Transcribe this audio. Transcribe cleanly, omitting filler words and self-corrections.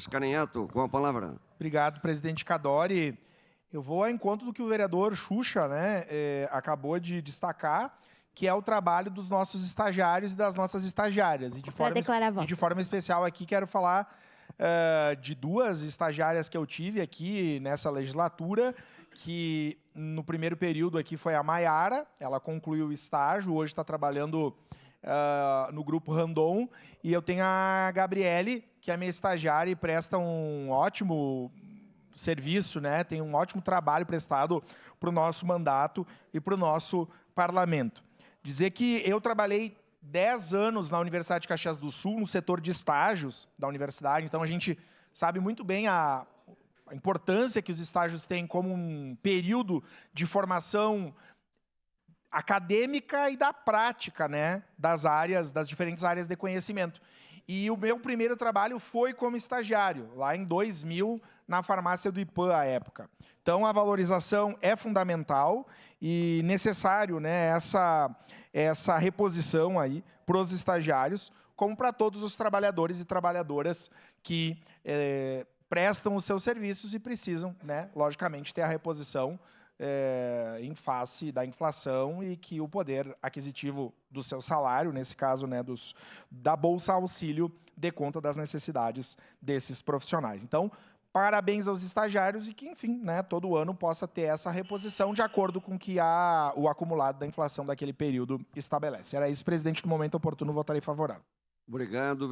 Caneato, com a palavra. Obrigado, presidente Cadori. Eu vou ao encontro do que o vereador Xuxa, né, acabou de destacar, que é o trabalho dos nossos estagiários e das nossas estagiárias. E de forma especial aqui quero falar de duas estagiárias que eu tive aqui nessa legislatura, que no primeiro período aqui foi a Maiara, ela concluiu o estágio, hoje está trabalhando no Grupo Randon, e eu tenho a Gabriele, que é minha estagiária e presta um ótimo serviço, né? Tem um ótimo trabalho prestado para o nosso mandato e para o nosso parlamento. Dizer que eu trabalhei 10 anos na Universidade de Caxias do Sul, no setor de estágios da universidade, então a gente sabe muito bem a importância que os estágios têm como um período de formação acadêmica e da prática, né, das diferentes áreas de conhecimento. E o meu primeiro trabalho foi como estagiário, lá em 2000, na farmácia do IPAM, à época. Então, a valorização é fundamental e necessário, né, essa reposição aí para os estagiários, como para todos os trabalhadores e trabalhadoras que prestam os seus serviços e precisam, né, logicamente, ter a reposição em face da inflação e que o poder aquisitivo do seu salário, nesse caso, né, da Bolsa Auxílio, dê conta das necessidades desses profissionais. Então, parabéns aos estagiários e que, enfim, né, todo ano possa ter essa reposição de acordo com que o acumulado da inflação daquele período estabelece. Era isso, presidente. No momento oportuno, votarei favorável. Obrigado.